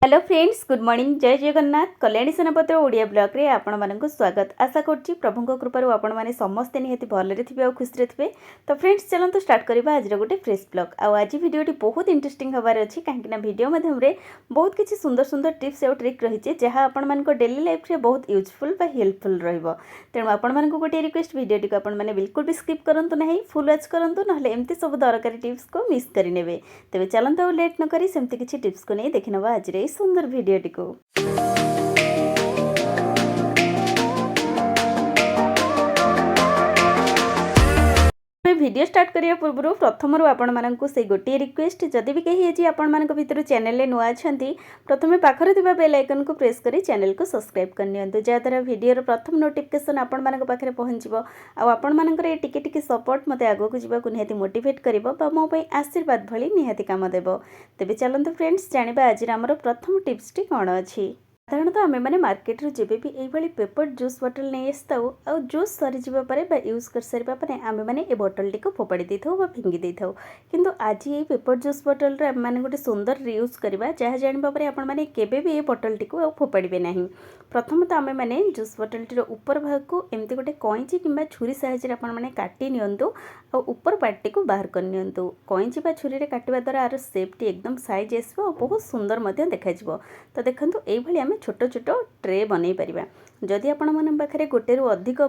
Hello friends, good morning. जय जगन्नाथ। कल्याणी सेनापति Odia blog रे आपण मानक स्वागत। आशा करछि प्रभु कृपारू आपण माने समस्ते निहाती भलरे थिबे और खुशी रे थिबे। तो फ्रेंड्स चलंतु स्टार्ट करबा आज गोटे फ्रेश ब्लॉग। आज वीडियोटी बहुत इंटरेस्टिंग हबार अछि काहेकि ना वीडियो माध्यम रे बहुत किछि सुंदर सुंदर टिप्स और ट्रिक रही छै जहां आपण मानक डेली लाइफ रे बहुत यूजफुल बा हेल्पफुल रहइबो। तेणु आपण मानक गोटे रिक्वेस्ट, वीडियोटी को आपण माने बिल्कुल भी स्किप करंतु नहीं, फुल वॉच करंतु नहले एमती सब दरकारी टिप्स को मिस करि नेबे। तबे चलंतु लेट न करी सेमती किछि टिप्स को नै देखिनबा आज रे सुंदर वीडियोटी को। वीडियो स्टार्ट करिया पूर्व प्रथम आपण मानकु से गोटे रिक्वेस्ट, जदि भी कहीं आज आपण मानक भितर चैनल रे नुआ अछंती प्रथमे पाखरे थिबा बेल आइकन को प्रेस करी चैनल को सब्सक्राइब कर नियंतु, जा द्वारा वीडियो रो प्रथम नोटिफिकेशन आपण मानक पाखरे पहुंचबो। आ आपण मानक रे टिके टिके सपोर्ट मते आगो को जीवा को निहाती मोटिवेट करबो बा मो पई आशीर्वाद भली निहाती काम देबो। तबे चलंतु फ्रेंड्स जानिबा आज हमर प्रथम टिप्स टी कोन अछि। साधारणतः आम मैंने मार्केट रू जब भी यही पेपर जूस बोतल नहीं आसताऊ आ जूस सरी जावा यूज कर सारा आम मैंने ये बोतल टी फोपाड़ी दे था फिंगी दे था। किंतु आज ये पेपर जूस बोतल आम मैंने गोटे सुंदर रियूज करवा जहाँ जाना आपने केवे भी ये बोतल टी फोपाड़े ना। प्रथमतः आम मैंने जूस बोतल टीर ऊपर भाग को एमती गोटे कईची कि छुरी साहाय्य आपने काटी नियंतु और ऊपर पार्टी को बाहर कर नियंतु। कईची बा छुरी रे काटिबा द्वारा आर सेपटी एकदम साइज आसो और बहुत सुंदर देखा। तो देखो ये आम छोट छोट ट्रे बन पारिबा। जदि आपण मन पाखे गोटे अधिक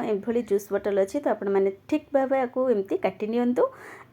एभली जूस बोतल अच्छी तो आपण मैंने ठीक भाव आपको एमती काटी नियंतु।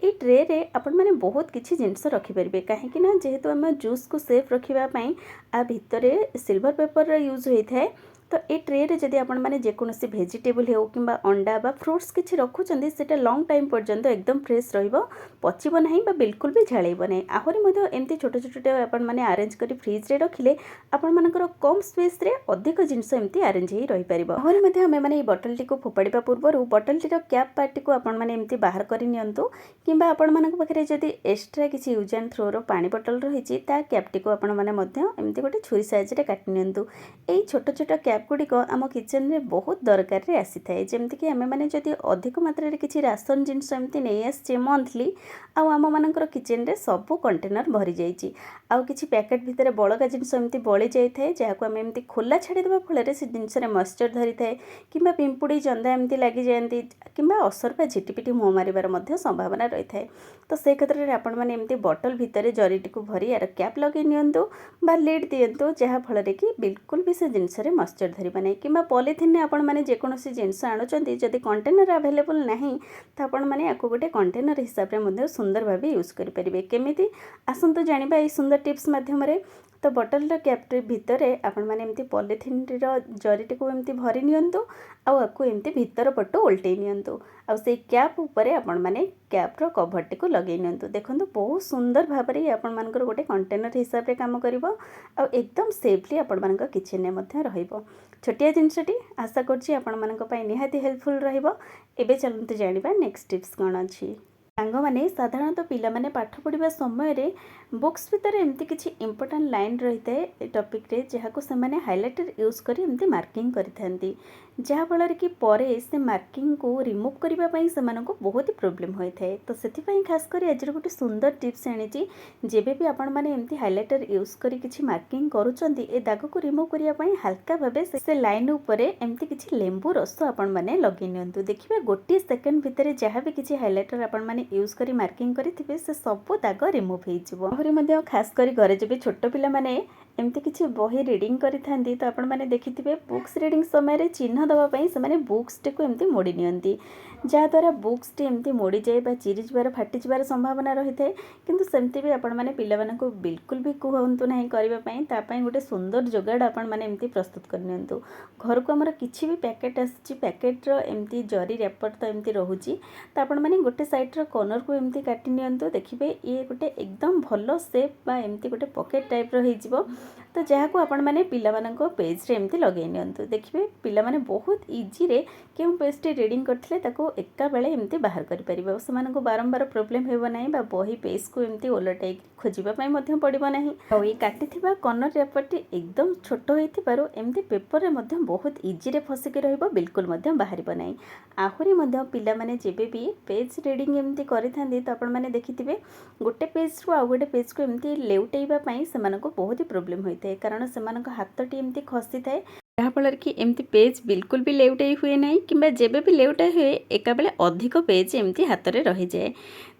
ये ट्रे रे आपण मैंने बहुत किछि जिनस रखिपारे कहीं जेहेतु आम जूस को सेफ रखापी आ भितर सिल्वर पेपर यूज होता है। तो ये ट्रे रे जदि आपण माने जेकोसी भेजिटेबल हो कि अंडा बा फ्रुट्स किछि रखुचंदी सेटा लॉन्ग टाइम पर्यंत एकदम फ्रेश रहिबो, पचिबो नाही बा बिल्कुल भी झाळेबो नाही। आहुरी मध्ये एमती छोट छोट आपण माने अरेंज करी फ्रिज रे रखिले आपण मानकर कम स्पेस रे अधिक जिंस एमती अरेंज ही रहि परिबो। आहुरी मध्ये हमें माने ए बोतल टी को फोपाड़ीबा पूर्व बोतल टीर कैप पार्टी को आपण माने एमती बाहर करि नियंतु किंबा आपण मानक पाखरे जदि एक्स्ट्रा किछि यूज एंड थ्रो रो पानी बोतल रहिछि ता कैप टी को आपण माने मध्ये एमती गोटे छुरी साइज रे काटि नियंतु। एई छोट छोट कैप गुड़िक आम किचन रे बहुत दरकार रे आसी थाए। जमती आम मैंने जदि अधिक मात्रा रे किछि राशन जिनस एमती नहीं आसे मंथली आम मानकर किचन रे सब कंटेनर भरी जाइछि आउ किछि पैकेट भितर बड़का जिनस एमती बळी जाई थाए जहाको आम एमती खोला छाड़ी देबा फल से जिनस रे मॉइस्चर धरी थाए किंबा पिंपुड़ी जंदा एमती लागि जायंती किंबा असर बा झिटिपिटी मुह मारिबार मध्य संभावना रही थाए। तो से क्षेत्र में आपण माने एमती बोतल भितर जरीटी को भरी यार कैप लगे नियंतु बा लीड दियंतु जहाँ फल कि बिल्कुल भी से जिनस रे मॉइस्चर धरिबा नहीं किंबा पॉलिथिन आपण माने जेकोसी जिनस आणुचंती जदि कंटेनर अवेलेबल नहीं तो आपण माने याको गोटे कंटेनर हिसाब रे मध्ये सुंदर भाबे यूज करि परिबे। केमिति आसंतु जानिबा ए सुंदर टिप्स माध्यम रे। तो बोतल कैप भितर आपण माने एमती पॉलिथिन जरीटी को एमती भरी नियंतु आउ आपको एमती भितर पटो उल्टे नियंतु आउ से कैप ऊपर आपण माने कैप रो कवर टी को लगे नियंतु। देखंतु बहुत सुंदर भाव रे आपण मानकर गोटे कंटेनर हिसाब रे काम करिवो आउ एकदम सेफली आपण मानकर किचन ने मध्ये रहिबो। छोटिया जिनसटी आशा करछि आपण मानक पई निहाती हेल्पफुल रहिबो। एबे चलंतु जानिबा नेक्स्ट टिप्स कोन अछि। सांग मैंने साधारणतः पिला माने पाठ पढ़ा समय रे बुक्स भितर एमती किछि इंपोर्टेंट लाइन रही है टॉपिक रे जहाँ से मैंने हाइलाइटर यूज करी एमती मार्किंग करिथांती जहाँ फल कि परे से मार्किंग को रिमूव करबा पई सेमानन को बहुत ही प्रॉब्लम होता है। तो सेति पई खास करी आज गोटे सुंदर टिप्स आनी जेबे भी आपण माने एमती हाइलाइटर यूज करी किछि मार्किंग करूचंती ए दाग को रिमूव करिया पई हल्का भाबे से लाइन ऊपर एमती किछि लेंबू रस आपण माने लगे नियंतु। देखिबे गोटे सेकंड भितर जहाँ भी किछि हाइलाइटर आपण माने यूज करी मार्किंग करिथिबे से सब दाग रिमूव हो जिवो। आहुरी मध्ये खास करी घरे जबे छोट पिला माने एमती किछि बही रीडिंग करिथांती तो आपण माने देखिथिबे बुक्स रीडिंग समय रे चिन्ह दबा पई से माने बुक्स टे को एमती मोड़ी नियंती जहाँ द्वारा बुक्स टे एमती मोड़ी जाए बा चिरी जबार फाटी जबार संभावना रही थाए। किंतु सेमती भी आपण माने पिला माने को बिल्कुल भी कहंतु नाही करबा पई ता पई गोटे सुंदर जोगाड़ आपण माने एमती प्रस्तुत कर नियंतु। घर को हमर किछि भी पैकेट आछि पैकेट रो एमती जरी रैपर तो एमती रहूची तो आपण माने गोटे साइड रो कॉर्नर को एमती काटी नियंतु। देखिबे ये गोटे एकदम भलो शेप बा एमती गोटे पॉकेट टाइप रो हे जिवो। तो जहाँ को आपण माने पिला माननको पेज रे एमती लगे नियंतु। देखिबे पिला माने बहुत इजी रे केउ पेज टे रीडिंग करथिले ताको एका बेले एमती बाहर करि परिबो। सेमानको बारंबार प्रॉब्लम हेबो नाही बा बही पेज को एमती ओलटाई खोजिबा पई मध्य पड़िबो नाही। आ ए काटिथिबा कॉर्नर रैपरटी एकदम छोट होइथिबारो एमती पेपर रे मध्य बहुत इजी रे फसिके रहइबो, बिल्कुल मध्य बाहरिबो नाही। आहुरी मध्य पिला माने जेबे भी पेज रीडिंग एमती करिथांदी तो आपण माने देखिथिबे गोटे पेज रो आ गोटे पेज को एमती लेउटेइबा पई सेमानको बहुत ही प्रॉब्लम प्रोब्लेम होता है कारण से हाथटी एमती खसी थाए जहाँफल कि एमती पेज बिल्कुल भी लेउटाई हुए ना कि जेबे भी लेउटाई हुए एका बेले अधिक पेज एमती हाथ में रही जाए।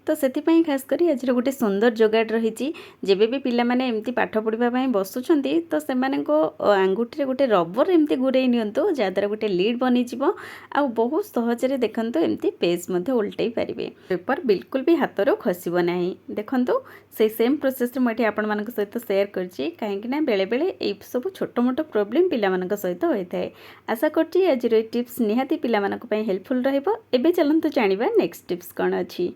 तो से खास करी आज गोटे सुंदर जोगाड़ रही जेबे भी पिला माने एमती पाठ पढ़ाई बसुंट तो से आंगुठी गोटे रबर एमती गुरई नियंतु जहाँद्वारा गोटे लीड बनीज आ बहुत सहजरे देखंतु एमती पेज उल्टाई पारे पेपर बिल्कुल भी हाथ खसब ना देखंतु से सेम प्रोसेस मुझे आपण मान सहित सेयार करछि कहीं बेले बेले ये सब छोट मोट प्रोब्लेम पिला सहित होता है। आशा करछि आज टिप्स निहाती पिला हेल्पफुल रहिबो। एबे चलंतु जानिबा नेक्स्ट टिप्स कौन अछि।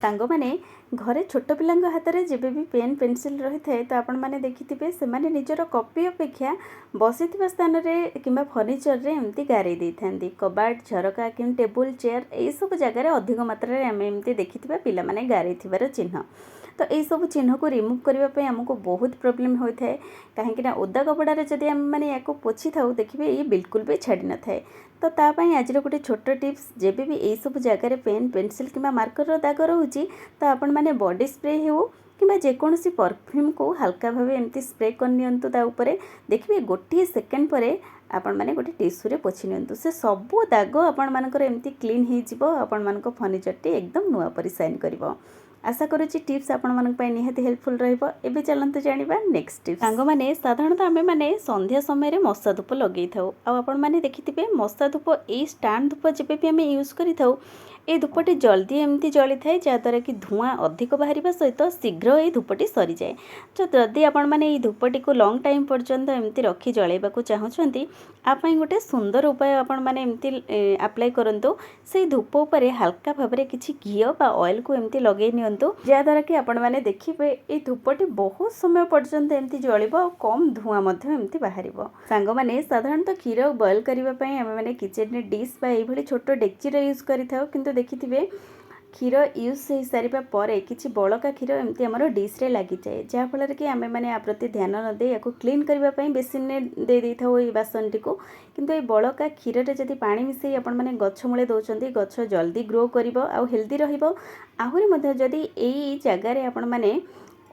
सांग माने घरे छोट पिलांग हाथ में जब भी पेन पेनसिल रही है तो आपण मैंने देखिथे से निजर कॉपी अपेक्षा बसी स्थान में कि फर्निचर रे एमती गारे दे था कबाट झरका कि टेबुल चेयर यही सब जगह अधिक मात्रा आम एमती देखिथिबा पिला माने गारे थिबार चिन्ह। तो यही सब चिन्ह को रिमूव करने आमको बहुत प्रोब्लेम होता है कहीं ओदा कपड़े जदि आम मैंने या पोछि था देखिए ये बिल्कुल भी छाड़ी न थाए। तो तापाई आज गोटे छोट टिप्स जेबे भी यही सब जगह पेन पेनसिल कि मार्कर दाग रोचे तो आपण मैंने बॉडी स्प्रे हो कि जेकोसी परफ्यूम को हल्का भाव एमती स्प्रे करनियंतु ता उपरे देखिए गोटे सेकेंड पर आपण मैंने गोटे टिश्यू रे पोछि नियंतु से सब दाग आपण मानकर एमती क्लीन हो जिवो आपण मानक फर्निचर टी एकदम नुआ परि साइन करिवो। आशा करुच्ची टिप्स आपण मानक पई निहाती हेल्पफुल रहिबो। एबे चलंतु जानिबा नेक्स्ट टिप्स। सांग माने साधारणतः आमे माने संध्या समय रे मशा धूप लगेई थाउ आ आपण माने देखिथिबे मशा धूप ए स्टैंड धूप जेबे भी आमे यूज करि थाउ ए धूपटी जल्दी एमती जली थाए जहाँद्वारा कि धुआं अधिक बाहर सहित शीघ्र ये धूपटी सरी जाए। तो जदि आपण माने ये धूपटी को लॉन्ग टाइम पर्यंत एमती रखी जलैबा को चाहछंती आपई गोटे सुंदर उपाय आपण माने एमती अप्लाई करंतु से धूप उपरे हल्का भाबरे किछि घी बा ऑयल को एमती लगेई नियंतु जहाँद्वारा कि आपण माने देखिबे ये धूपटी बहुत समय पर्यंत एमती जलिबो और कम धुआं मध्ये एमती बाहरिबो। सांग माने साधारणतः क्षीर बॉयल करिबा पई आमे माने किचन रे डिश बा एभली छोट डेक्ची रे यूज करिथाउ किंतु देखिथिबे क्षीर यूज हो सारा पर किसी बड़का क्षीर एमती आमर डिश रे लगी जाए जहाँफल कि आम मैंने आ प्रति ध्यान न दे या क्लीन करने बेसिन दे दे था ये बासन टी किंतु ये बड़का क्षीर रे जदि पानी मिसई आपण मैंने गछ मूले दौरान गछ जल्दी ग्रो कर हेल्दी रही जदि यही जगार आपण मैंने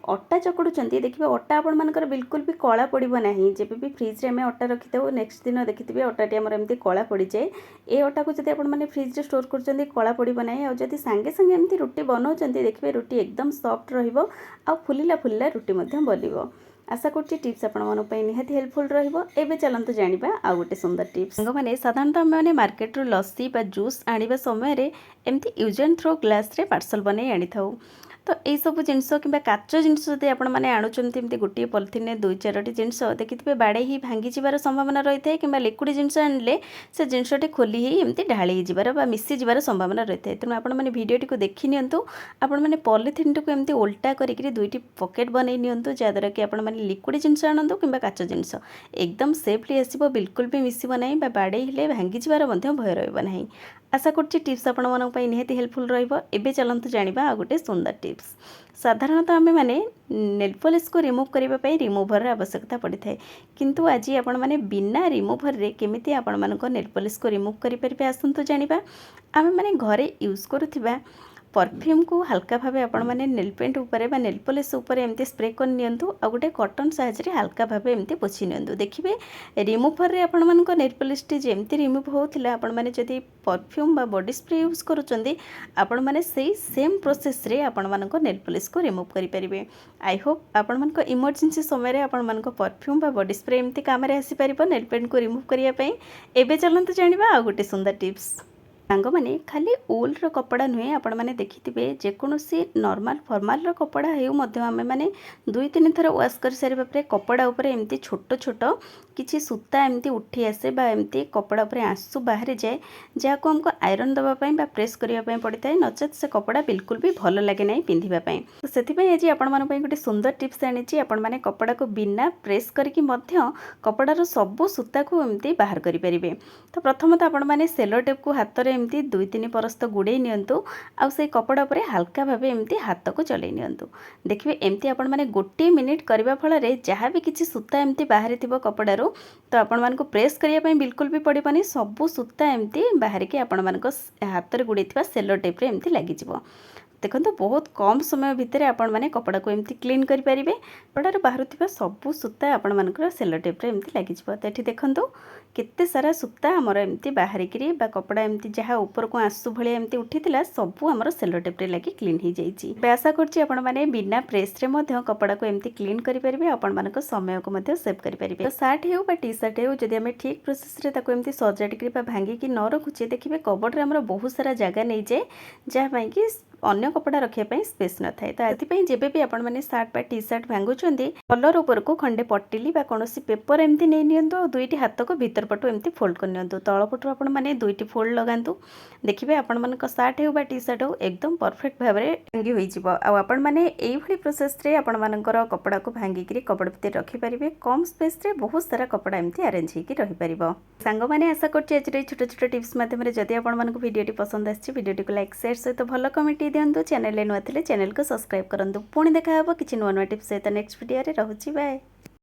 अटा चकड़ुंट देखिए अटा आपण मानकर बिल्कुल भी कला पड़ो ना जब भी फ्रिज में अटा रखी था नेक्स्ट दिन देखिए अटाटी आमर एमती कला पड़ जाए ये अटा को जब आप फ्रिज रे स्टोर कर कला पड़ो ना और जब सांगे सांगे एमती रुटी बनाऊँ देखिए रुटी एकदम सॉफ्ट रहिबो आ फुलिला फुलिला रुटी बोलिबो। आशा करछि टिप्स आपण मन पई निहाती हेल्पफुल रहिबो। एबे चलंतु जानिबा आ गोटे सुंदर टिप्स। संग माने साधारणतः आम माने मार्केट रो लस्सी बा जूस आनिबा समय रे एमती यूज एंड थ्रो ग्लास रे पार्सल बनै आनी थाउ। तो यही सब जिनस कि काच जिनस जब आप आणुंट गोटे पॉलिथिन में 2-4टी जिनस देखिए बाड़े ही भांगी जीवार संभावना रही है कि लिक्विड जिनस आनिले से जिनसटी खोली ही एमती ढाई जीवार मिसी जीवार संभावना रही है। तेणु आपण मैंने भिडियोटी को देखी नियंतु आपण मैंने पॉलिथिन टी एमती उल्टा करके 2टी पॉकेट बनै नियंतु जहाँद्वारा कि आपण मैंने लिक्विड जिनस आणतु कि काच जिनस एकदम सेफली आसो बिल्कुल भी मिसब ना बाड़े हिले भांगी जीवार भय रही। आशा करछि टिप्स आपण मन पई निहाती हेल्पफुल रहिबो। एबे चलंतु जानिबा आ गोटे सुंदर टिप्स। साधारणतः आमे माने नेल पॉलिश को रिमूव करबा पई रिमूवर आवश्यकता पड़ी थाए किंतु आज आपण माने बिना रिमूवर रे केमिति आपण मानको नेल पॉलिश को रिमूव करि परबे आसंतु जानिबा। आमे माने घरे यूज करूथिबा परफ्यूम को हल्का भाव आपण मैंने नेल पेंट उपरे बा नेल पॉलिश उपरे एमती स्प्रे कर नियंतु आ गोटे कॉटन साहाय्य हल्का भाव एमती पोछि नियंतु देखिए रिमूवर रे आपण मानक नेल पॉलिश टी जेमती रिमूव होउथिला आपण माने जदि परफ्यूम बा बॉडी स्प्रे यूज करूचंदी आपण माने सेही सेम प्रोसेस रे आपण मानक नेल पॉलिश को रिमूव करि परिबे। आई होप आपण मानक इमरजेंसी समय रे आपण मानक परफ्यूम बा बॉडी स्प्रे एमती काम रे आसी परिबो नेल पेंट को रिमूव करिया पई। एबे चलंतु जानिबा आ गोटे सुंदर टिप्स। सांग माने खाली ऊल रो कपड़ा नुहे आपण माने देखिथिबे जेकोसी नॉर्मल फॉर्मल रो कपड़ा हेउ मध्य आमे माने 2-3 थर वॉश कर सारे परे कपड़ा ऊपर एमती छोट छोट किछि सूता एमती उठी आसे बा एमती कपड़ा ऊपर आंसू बाहर जाए जाको हमको आयरन दबा पई बा प्रेस करिया पई पड़िताय नचेत से कपड़ा बिल्कुल भी भल लागे नै पिंधिबा पई। तो सेति पई आज आपण मन पई गोटे सुंदर टिप्स आनिछि आपण माने कपड़ा को बिना प्रेस करके मध्य कपड़ा रो सब सूता को एमती बाहर करि परिबे। तो प्रथमतः आपण माने सेलो टेप को हाथ रे एमती 2-3 परस्त गुड़े नियंतु आ से कपड़ा पर हल्का भाव एमती हाथ को चले नियंतु देखिए एमती आपण माने 1 मिनिट करबा फल रे जहाँ भी किसी सूता एमती बाहर थिबो कपड़ा रो तो आपण मानको प्रेस करिया पई बिल्कुल भी पड़िबनी सब सूता एमती बाहर के आपण मानको हाथ रे गुड़े थिबा सेलो टेप रे एमती लागि जिवो। देखो बहुत कम समय भितर आपण मैंने कपड़ा को एमती क्लीन करेंगे। कपड़ार बाहर सबू सूता आपण मानकर सेलो टेप्रे एमती लगे। तो ये देखो केते सारा सूता आमर एमती बाहरिक कपड़ा एमती जहाँ ऊपर को आसु भाया एमती उठी सबू आमर सेलो टेप्रे लगे क्लीन हो जाए। आशा करें बिना प्रेस कपड़ा को एमती क्लीन करेंगे आपण मान समय को सेव करेंगे। सार्ट हो टी सार्ट हो जब आम ठीक प्रोसेस एमती सजाड़ी भांगिकी न रखुचे देखिए कबोर्ड में बहुत सारा जगह नहीं जाए जहाँ कि अन्य कपड़ा रखापी स्पेस न थाए। तो ये जब भी आपण मैंने सार्ट टी सार्ट भांगुंट कलर उपर को खंडे पटिली कौन पेपर एमती नहीं नियंतु दुईटी हाथ को भीतर पटु एमती फोल्ड कर नियंतु तल पटु आपण मैंने दुईटी फोल्ड लगातु देखिए आपण मान सार्ट हो टी सार्ट हो एकदम परफेक्ट भाव में भांगी हो आपण मैंने यही प्रोसेस रे आपण मानकर कपड़ा को भांगिकी कपड़ा भितर रखिपारे कम स्पेस रे बहुत सारा कपड़ा एमती अरेंज होकर रहीपर। सांग मैंने आशा कर छोट छोट टिप्स मध्यम जदि आपको भिडियोटी पसंद आसी को लाइक शेयर सहित भल कमेंट दिंतु चैनल नुआ थे चैनल को सब्सक्राइब करूँ। पुणी देखा किसी नुआ नुआ टिप्स सहित नेक्स्ट वीडियो रे। बाय।